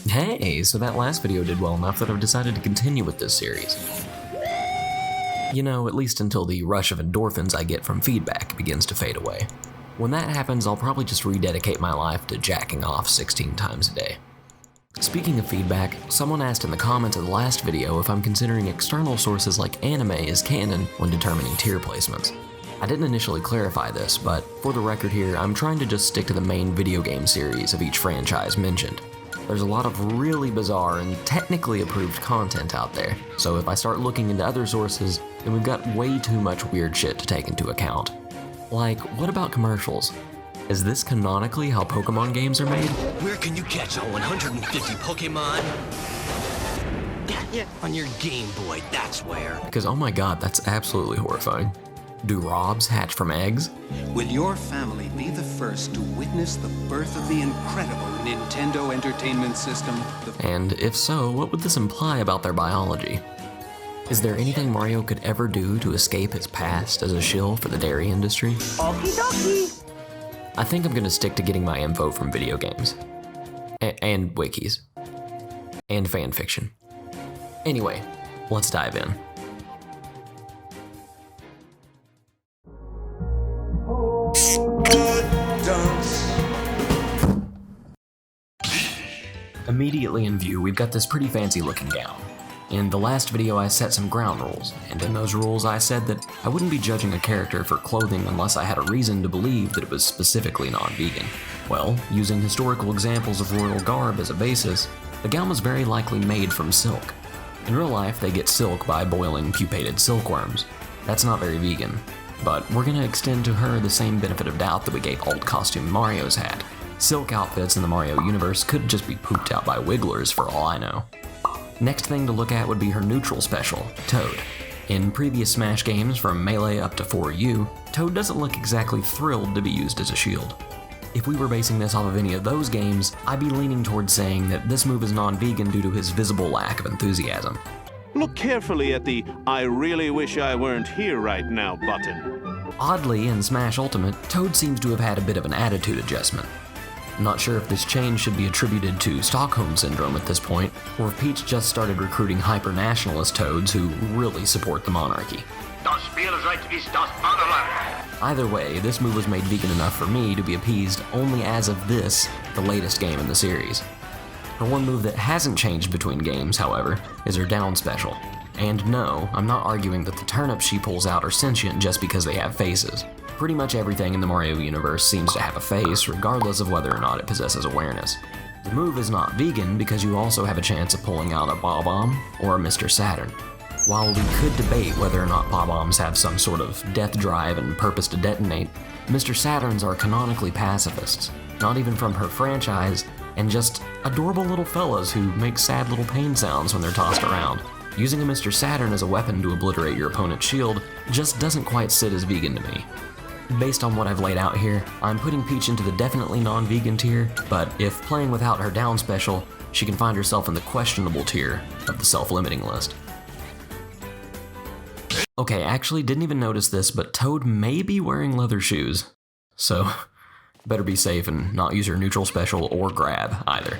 Hey, so that last video did well enough that I've decided to continue with this series. You know, at least until the rush of endorphins I get from feedback begins to fade away. When that happens, I'll probably just rededicate my life to jacking off 16 times a day. Speaking of feedback, someone asked in the comments of the last video if I'm considering external sources like anime as canon when determining tier placements. I didn't initially clarify this, but for the record here, I'm trying to just stick to the main video game series of each franchise mentioned. There's a lot of really bizarre and technically approved content out there, so if I start looking into other sources, then we've got way too much weird shit to take into account. Like, what about commercials? Is this canonically how Pokemon games are made? Where can you catch all 150 Pokemon? Yeah, on your Game Boy, that's where. Because oh my god, that's absolutely horrifying. Do robs hatch from eggs? Will your family be the first to witness the birth of the incredible Nintendo Entertainment System? And if so, what would this imply about their biology? Is there anything Mario could ever do to escape his past as a shill for the dairy industry? Okie dokie. I think I'm gonna stick to getting my info from video games. And wikis. And fanfiction. Anyway, let's dive in. Immediately in view, we've got this pretty fancy looking gown. In the last video I set some ground rules, and in those rules I said that I wouldn't be judging a character for clothing unless I had a reason to believe that it was specifically non-vegan. Well, using historical examples of royal garb as a basis, the gown was very likely made from silk. In real life, they get silk by boiling pupated silkworms. That's not very vegan, but we're gonna extend to her the same benefit of doubt that we gave old costume Mario's had. Silk outfits in the Mario universe could just be pooped out by wigglers for all I know. Next thing to look at would be her neutral special, Toad. In previous Smash games from Melee up to 4U, Toad doesn't look exactly thrilled to be used as a shield. If we were basing this off of any of those games, I'd be leaning towards saying that this move is non-vegan due to his visible lack of enthusiasm. Look carefully at the "I really wish I weren't here right now" button. Oddly, in Smash Ultimate, Toad seems to have had a bit of an attitude adjustment. I'm not sure if this change should be attributed to Stockholm Syndrome at this point, or if Peach just started recruiting hyper-nationalist Toads who really support the monarchy. Das Spielrecht ist das Vaterland. Either way, this move was made vegan enough for me to be appeased only as of this, the latest game in the series. Her one move that hasn't changed between games, however, is her down special. And no, I'm not arguing that the turnips she pulls out are sentient just because they have faces. Pretty much everything in the Mario universe seems to have a face, regardless of whether or not it possesses awareness. The move is not vegan because you also have a chance of pulling out a Bob-omb or a Mr. Saturn. While we could debate whether or not Bob-ombs have some sort of death drive and purpose to detonate, Mr. Saturns are canonically pacifists, not even from her franchise, and just adorable little fellas who make sad little pain sounds when they're tossed around. Using a Mr. Saturn as a weapon to obliterate your opponent's shield just doesn't quite sit as vegan to me. Based on what I've laid out here, I'm putting Peach into the definitely non-vegan tier, but if playing without her down special, she can find herself in the questionable tier of the self-limiting list. Okay, actually didn't even notice this, but Toad may be wearing leather shoes. So, better be safe and not use her neutral special or grab either.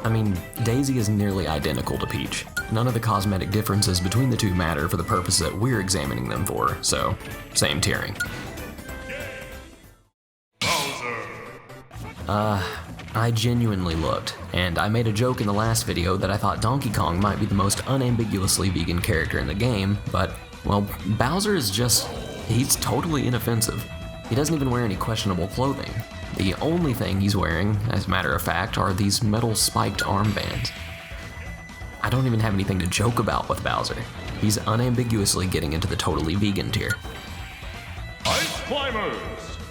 I mean, Daisy is nearly identical to Peach. None of the cosmetic differences between the two matter for the purpose that we're examining them for, so same tiering. I genuinely looked, and I made a joke in the last video that I thought Donkey Kong might be the most unambiguously vegan character in the game, but, well, Bowser is just, he's totally inoffensive. He doesn't even wear any questionable clothing. The only thing he's wearing, as a matter of fact, are these metal spiked armbands. I don't even have anything to joke about with Bowser. He's unambiguously getting into the totally vegan tier. Ice Climbers!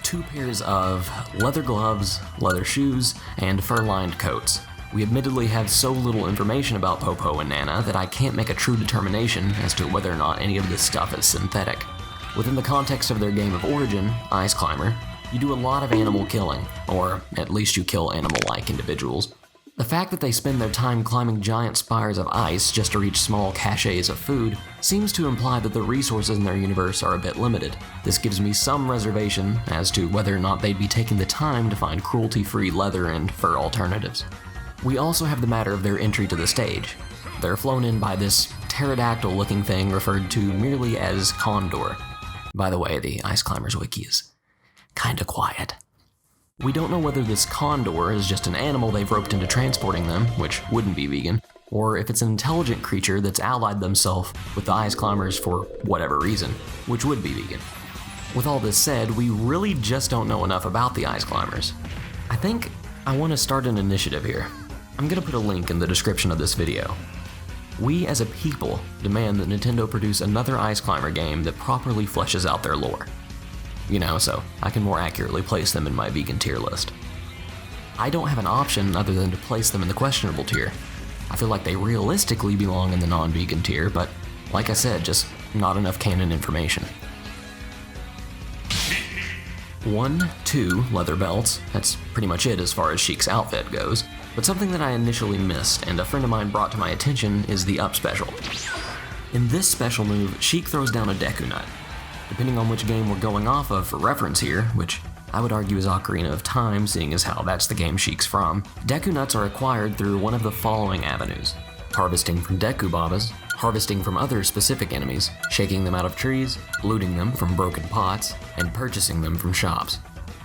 2 pairs of leather gloves, leather shoes, and fur-lined coats. We admittedly have so little information about Popo and Nana that I can't make a true determination as to whether or not any of this stuff is synthetic. Within the context of their game of origin, Ice Climber, you do a lot of animal killing, or at least you kill animal-like individuals. The fact that they spend their time climbing giant spires of ice just to reach small caches of food seems to imply that the resources in their universe are a bit limited. This gives me some reservation as to whether or not they'd be taking the time to find cruelty-free leather and fur alternatives. We also have the matter of their entry to the stage. They're flown in by this pterodactyl-looking thing referred to merely as Condor. By the way, the Ice Climbers wiki is kinda quiet. We don't know whether this condor is just an animal they've roped into transporting them, which wouldn't be vegan, or if it's an intelligent creature that's allied themselves with the Ice Climbers for whatever reason, which would be vegan. With all this said, we really just don't know enough about the Ice Climbers. I think I want to start an initiative here. I'm gonna put a link in the description of this video. We as a people demand that Nintendo produce another Ice Climber game that properly fleshes out their lore. You know, so I can more accurately place them in my vegan tier list. I don't have an option other than to place them in the questionable tier. I feel like they realistically belong in the non-vegan tier, but like I said, just not enough canon information. 1, 2 leather belts, that's pretty much it as far as Sheik's outfit goes, but something that I initially missed and a friend of mine brought to my attention is the up special. In this special move, Sheik throws down a Deku Nut. Depending on which game we're going off of for reference here, which I would argue is Ocarina of Time, seeing as how that's the game Sheik's from, Deku Nuts are acquired through one of the following avenues: harvesting from Deku Babas, harvesting from other specific enemies, shaking them out of trees, looting them from broken pots, and purchasing them from shops.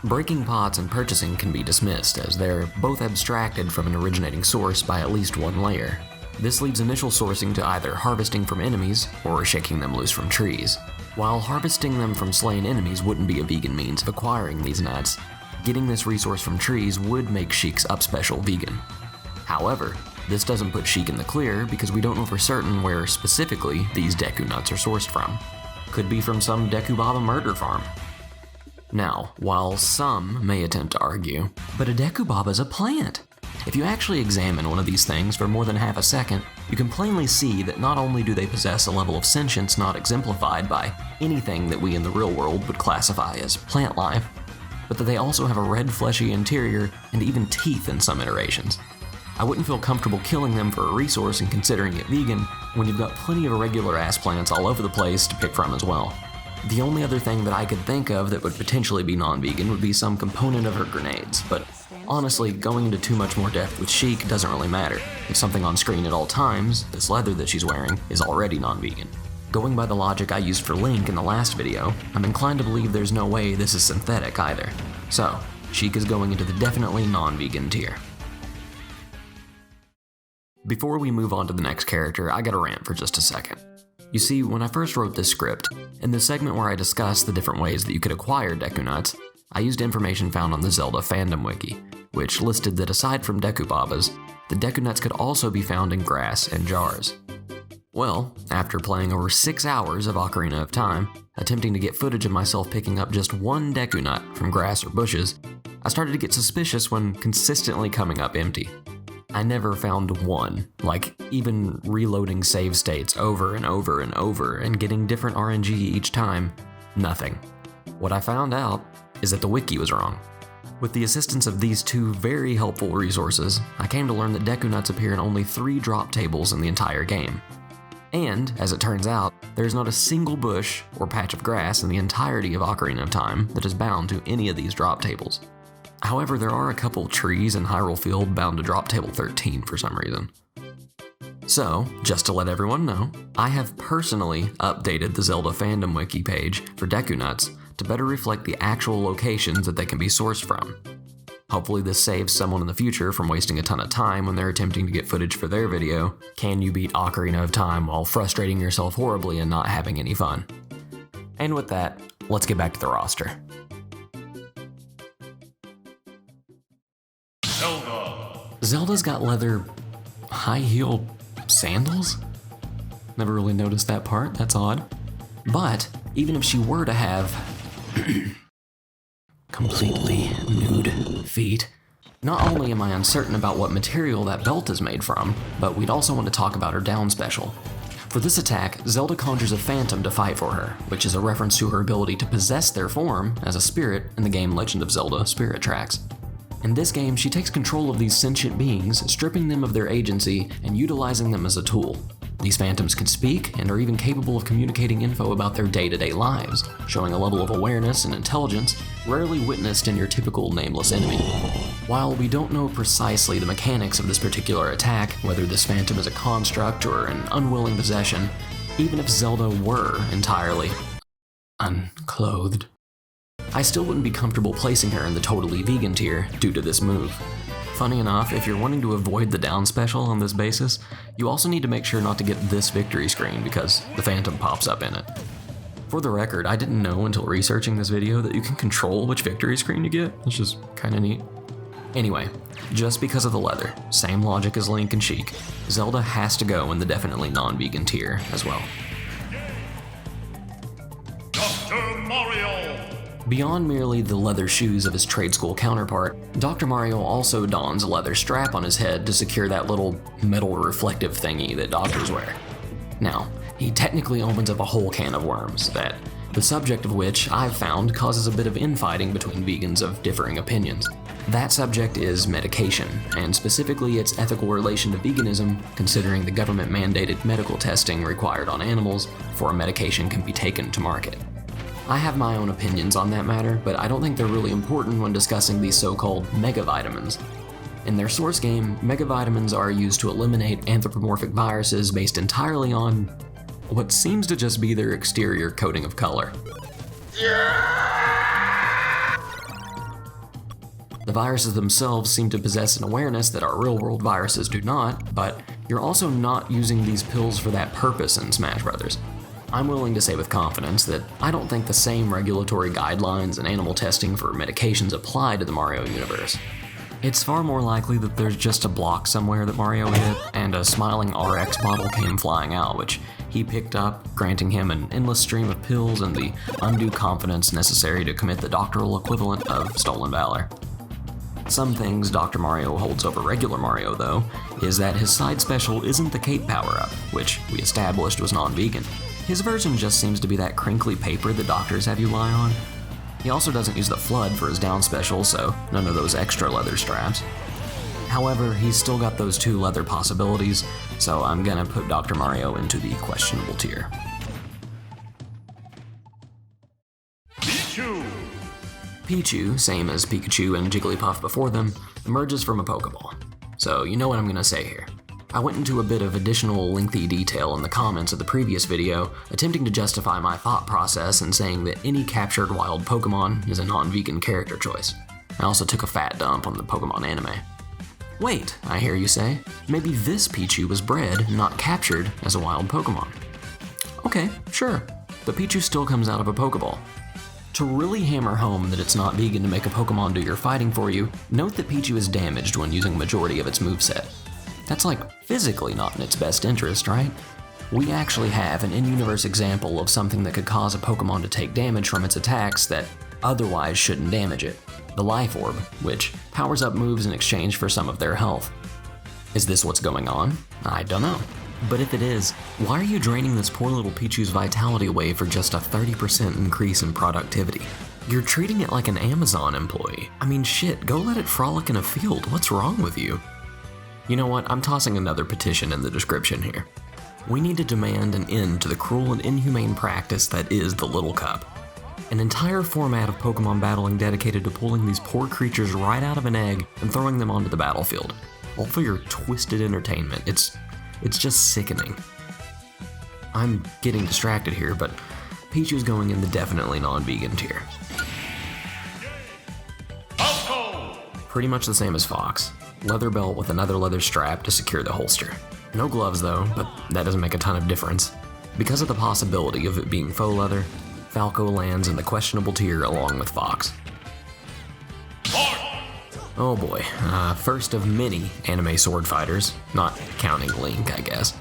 Breaking pots and purchasing can be dismissed, as they're both abstracted from an originating source by at least one layer. This leaves initial sourcing to either harvesting from enemies or shaking them loose from trees. While harvesting them from slain enemies wouldn't be a vegan means of acquiring these nuts, getting this resource from trees would make Sheik's up special vegan. However, this doesn't put Sheik in the clear because we don't know for certain where specifically these Deku Nuts are sourced from. Could be from some Deku Baba murder farm. Now, while some may attempt to argue, but a Deku Baba is a plant. If you actually examine one of these things for more than half a second, you can plainly see that not only do they possess a level of sentience not exemplified by anything that we in the real world would classify as plant life, but that they also have a red fleshy interior and even teeth in some iterations. I wouldn't feel comfortable killing them for a resource and considering it vegan when you've got plenty of irregular ass plants all over the place to pick from as well. The only other thing that I could think of that would potentially be non-vegan would be some component of her grenades, but honestly, going into too much more depth with Sheik doesn't really matter. If something on screen at all times, this leather that she's wearing, is already non-vegan. Going by the logic I used for Link in the last video, I'm inclined to believe there's no way this is synthetic either. So, Sheik is going into the definitely non-vegan tier. Before we move on to the next character, I gotta rant for just a second. You see, when I first wrote this script, in the segment where I discussed the different ways that you could acquire Deku Nuts, I used information found on the Zelda fandom wiki, which listed that aside from Deku Babas, the Deku Nuts could also be found in grass and jars. Well, after playing over 6 hours of Ocarina of Time, attempting to get footage of myself picking up just one Deku Nut from grass or bushes, I started to get suspicious when consistently coming up empty. I never found one, like even reloading save states over and over and over and getting different RNG each time, nothing. What I found out is that the wiki was wrong. With the assistance of these two very helpful resources, I came to learn that Deku Nuts appear in only 3 drop tables in the entire game. And, as it turns out, there is not a single bush or patch of grass in the entirety of Ocarina of Time that is bound to any of these drop tables. However, there are a couple trees in Hyrule Field bound to drop table 13 for some reason. So, just to let everyone know, I have personally updated the Zelda fandom wiki page for Deku Nuts to better reflect the actual locations that they can be sourced from. Hopefully this saves someone in the future from wasting a ton of time when they're attempting to get footage for their video, Can You Beat Ocarina of Time while frustrating yourself horribly and not having any fun? And with that, let's get back to the roster. Zelda's got leather high-heel sandals? Never really noticed that part, that's odd. But even if she were to have completely nude feet, not only am I uncertain about what material that belt is made from, but we'd also want to talk about her down special. For this attack, Zelda conjures a phantom to fight for her, which is a reference to her ability to possess their form as a spirit in the game Legend of Zelda Spirit Tracks. In this game, she takes control of these sentient beings, stripping them of their agency and utilizing them as a tool. These phantoms can speak and are even capable of communicating info about their day-to-day lives, showing a level of awareness and intelligence rarely witnessed in your typical nameless enemy. While we don't know precisely the mechanics of this particular attack, whether this phantom is a construct or an unwilling possession, even if Zelda were entirely unclothed, I still wouldn't be comfortable placing her in the totally vegan tier due to this move. Funny enough, if you're wanting to avoid the down special on this basis, you also need to make sure not to get this victory screen because the phantom pops up in it. For the record, I didn't know until researching this video that you can control which victory screen you get, which is kinda neat. Anyway, just because of the leather, same logic as Link and Sheik, Zelda has to go in the definitely non-vegan tier as well. Dr. Mario! Beyond merely the leather shoes of his trade school counterpart, Dr. Mario also dons a leather strap on his head to secure that little metal reflective thingy that doctors wear. Now, he technically opens up a whole can of worms that, the subject of which I've found causes a bit of infighting between vegans of differing opinions. That subject is medication, and specifically its ethical relation to veganism, considering the government-mandated medical testing required on animals before a medication can be taken to market. I have my own opinions on that matter, but I don't think they're really important when discussing these so-called megavitamins. In their source game, megavitamins are used to eliminate anthropomorphic viruses based entirely on what seems to just be their exterior coating of color. The viruses themselves seem to possess an awareness that our real-world viruses do not, but you're also not using these pills for that purpose in Smash Bros. I'm willing to say with confidence that I don't think the same regulatory guidelines and animal testing for medications apply to the Mario universe. It's far more likely that there's just a block somewhere that Mario hit, and a smiling RX bottle came flying out, which he picked up, granting him an endless stream of pills and the undue confidence necessary to commit the doctoral equivalent of stolen valor. Some things Dr. Mario holds over regular Mario, though, is that his side special isn't the cape power-up, which we established was non-vegan. His version just seems to be that crinkly paper that doctors have you lie on. He also doesn't use the flood for his down special, so none of those extra leather straps. However, he's still got those two leather possibilities, so I'm gonna put Dr. Mario into the questionable tier. Pichu! Pichu, same as Pikachu and Jigglypuff before them, emerges from a Pokeball. So you know what I'm gonna say here. I went into a bit of additional lengthy detail in the comments of the previous video, attempting to justify my thought process in saying that any captured wild Pokemon is a non-vegan character choice. I also took a fat dump on the Pokemon anime. Wait, I hear you say, maybe this Pichu was bred, not captured, as a wild Pokemon. Okay, sure, but Pichu still comes out of a Pokeball. To really hammer home that it's not vegan to make a Pokemon do your fighting for you, note that Pichu is damaged when using a majority of its moveset. That's like physically not in its best interest, right? We actually have an in-universe example of something that could cause a Pokemon to take damage from its attacks that otherwise shouldn't damage it. The Life Orb, which powers up moves in exchange for some of their health. Is this what's going on? I don't know. But if it is, why are you draining this poor little Pichu's vitality away for just a 30% increase in productivity? You're treating it like an Amazon employee. I mean shit, go let it frolic in a field, what's wrong with you? You know what, I'm tossing another petition in the description here. We need to demand an end to the cruel and inhumane practice that is the Little Cup. An entire format of Pokemon battling dedicated to pulling these poor creatures right out of an egg and throwing them onto the battlefield. All for your twisted entertainment. It's just sickening. I'm getting distracted here, but Pichu's going in the definitely non-vegan tier. Falco! Pretty much the same as Fox. Leather belt with another leather strap to secure the holster. No gloves though, but that doesn't make a ton of difference. Because of the possibility of it being faux leather, Falco lands in the questionable tier along with Fox. Marth! Oh boy, first of many anime sword fighters, not counting Link, I guess.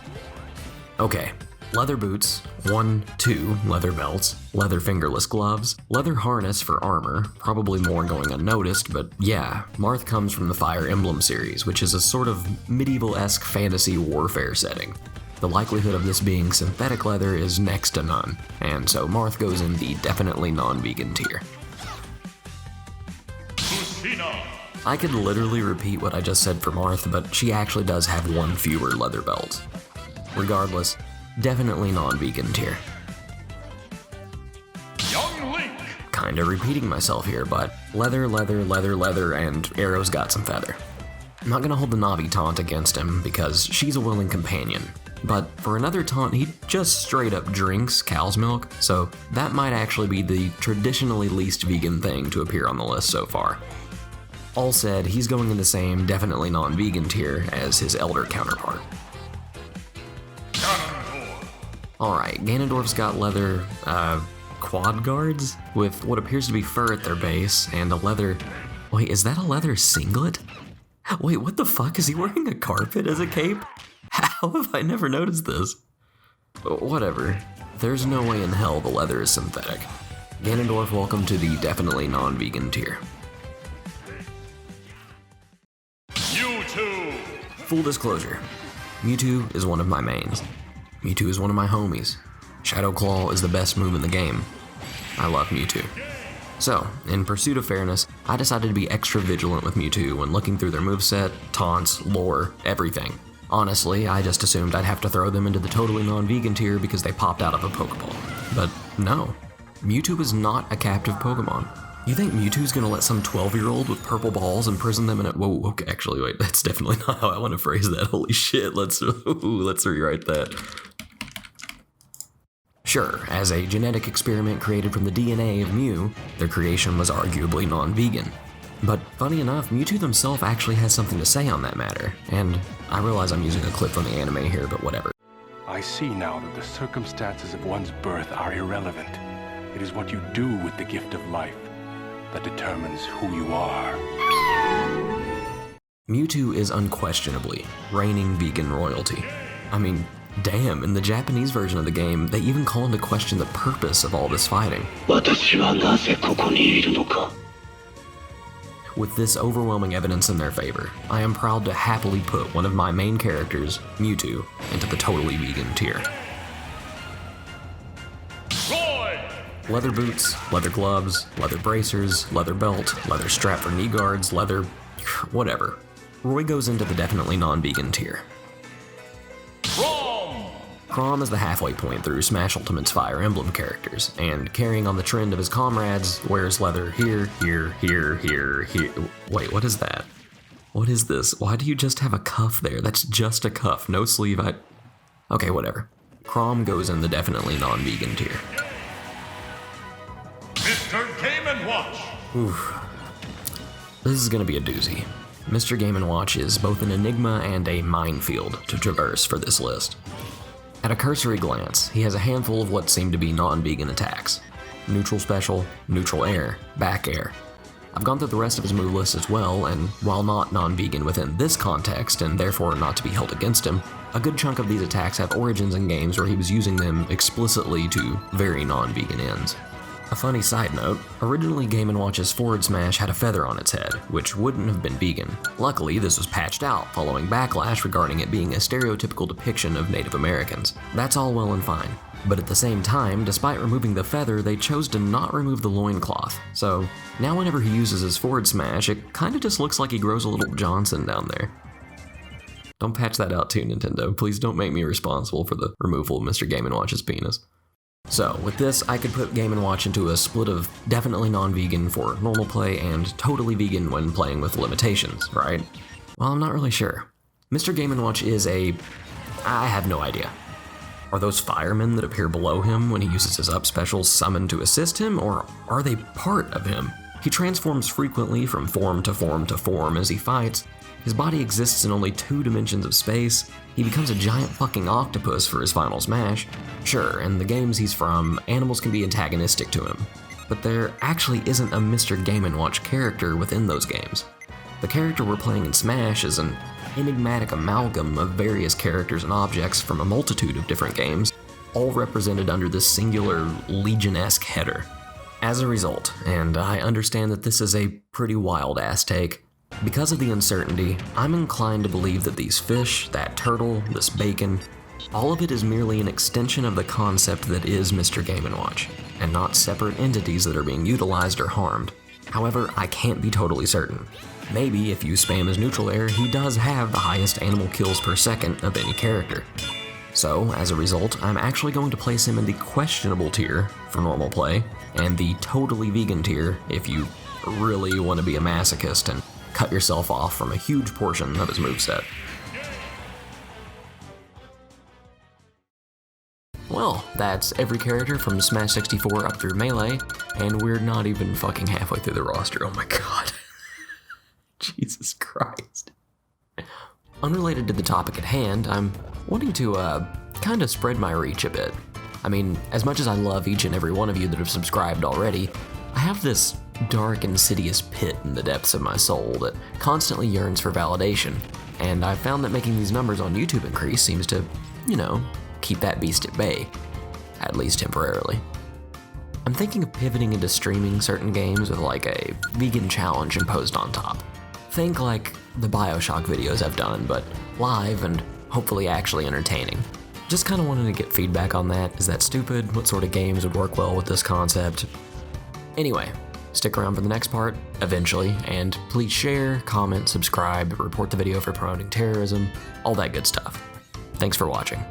Okay, leather boots, 1, 2 leather belts, leather fingerless gloves, leather harness for armor, probably more going unnoticed, but yeah, Marth comes from the Fire Emblem series, which is a sort of medieval-esque fantasy warfare setting. The likelihood of this being synthetic leather is next to none, and so Marth goes in the definitely non-vegan tier. Lucina! I could literally repeat what I just said for Marth, but she actually does have one fewer leather belts. Regardless, definitely non-vegan tier. Young Link. Kinda repeating myself here, but leather, and Arrow's got some feather. I'm not gonna hold the Navi taunt against him because she's a willing companion, but for another taunt, he just straight up drinks cow's milk, so that might actually be the traditionally least vegan thing to appear on the list so far. All said, he's going in the same definitely non-vegan tier as his elder counterpart. Ganondorf. Alright, Ganondorf's got leather, quad guards with what appears to be fur at their base and a leather... Wait, is that a leather singlet? Wait, what the fuck? Is he wearing a carpet as a cape? How have I never noticed this? Whatever. There's no way in hell the leather is synthetic. Ganondorf, welcome to the definitely non-vegan tier. Mewtwo. Full disclosure, Mewtwo is one of my mains. Mewtwo is one of my homies. Shadow Claw is the best move in the game. I love Mewtwo. So, in pursuit of fairness, I decided to be extra vigilant with Mewtwo when looking through their moveset, taunts, lore, everything. Honestly, I just assumed I'd have to throw them into the totally non-vegan tier because they popped out of a Pokeball. But no, Mewtwo is not a captive Pokemon. You think Mewtwo's gonna let some 12-year-old with purple balls imprison them in a— whoa, okay, actually, wait, that's definitely not how I want to phrase that. Holy shit, let's rewrite that. Sure, as a genetic experiment created from the DNA of Mew, their creation was arguably non-vegan. But funny enough, Mewtwo himself actually has something to say on that matter, and I realize I'm using a clip from the anime here, but whatever. I see now that the circumstances of one's birth are irrelevant. It is what you do with the gift of life that determines who you are. Mewtwo is unquestionably reigning vegan royalty. I mean, damn, in the Japanese version of the game, they even call into question the purpose of all this fighting. With this overwhelming evidence in their favor, I am proud to happily put one of my main characters, Mewtwo, into the totally vegan tier. Leather boots, leather gloves, leather bracers, leather belt, leather strap for knee guards, leather... whatever. Roy goes into the definitely non-vegan tier. Chrom is the halfway point through Smash Ultimate's Fire Emblem characters, and carrying on the trend of his comrades, wears leather here. Wait, what is that? What is this? Why do you just have a cuff there? That's just a cuff, no sleeve. Okay, whatever. Chrom goes in the definitely non-vegan tier. Mr. Game & Watch. Oof. This is gonna be a doozy. Mr. Game & Watch is both an enigma and a minefield to traverse for this list. At a cursory glance, he has a handful of what seem to be non-vegan attacks. Neutral special, neutral air, back air. I've gone through the rest of his move list as well, and while not non-vegan within this context and therefore not to be held against him, a good chunk of these attacks have origins in games where he was using them explicitly to very non-vegan ends. A funny side note, originally Game & Watch's forward smash had a feather on its head, which wouldn't have been vegan. Luckily, this was patched out following backlash regarding it being a stereotypical depiction of Native Americans. That's all well and fine. But at the same time, despite removing the feather, they chose to not remove the loincloth. So now whenever he uses his forward smash, it kinda just looks like he grows a little Johnson down there. Don't patch that out too, Nintendo. Please don't make me responsible for the removal of Mr. Game & Watch's penis. So, with this, I could put Game & Watch into a split of definitely non-vegan for normal play and totally vegan when playing with limitations, right? Well, I'm not really sure. Mr. Game & Watch is I have no idea. Are those firemen that appear below him when he uses his up specials summoned to assist him, or are they part of him? He transforms frequently from form to form to form as he fights. His body exists in only 2 dimensions of space. He becomes a giant fucking octopus for his final smash. Sure, in the games he's from, animals can be antagonistic to him, but there actually isn't a Mr. Game & Watch character within those games. The character we're playing in Smash is an enigmatic amalgam of various characters and objects from a multitude of different games, all represented under this singular Legion-esque header. As a result, and I understand that this is a pretty wild-ass take, because of the uncertainty, I'm inclined to believe that these fish, that turtle, this bacon, all of it is merely an extension of the concept that is Mr. Game & Watch, and not separate entities that are being utilized or harmed. However, I can't be totally certain. Maybe if you spam his neutral air, he does have the highest animal kills per second of any character. So, as a result, I'm actually going to place him in the questionable tier for normal play, and the totally vegan tier if you really want to be a masochist and cut yourself off from a huge portion of his moveset. Well, that's every character from Smash 64 up through Melee, and we're not even fucking halfway through the roster, oh my god. Jesus Christ. Unrelated to the topic at hand, I'm wanting to, kind of spread my reach a bit. I mean, as much as I love each and every one of you that have subscribed already, I have this dark, insidious pit in the depths of my soul that constantly yearns for validation, and I've found that making these numbers on YouTube increase seems to, keep that beast at bay, at least temporarily. I'm thinking of pivoting into streaming certain games with like a vegan challenge imposed on top. Think like the BioShock videos I've done, but live and hopefully actually entertaining. Just kind of wanted to get feedback on that. Is that stupid? What sort of games would work well with this concept? Anyway, stick around for the next part, eventually, and please share, comment, subscribe, report the video for promoting terrorism, all that good stuff. Thanks for watching.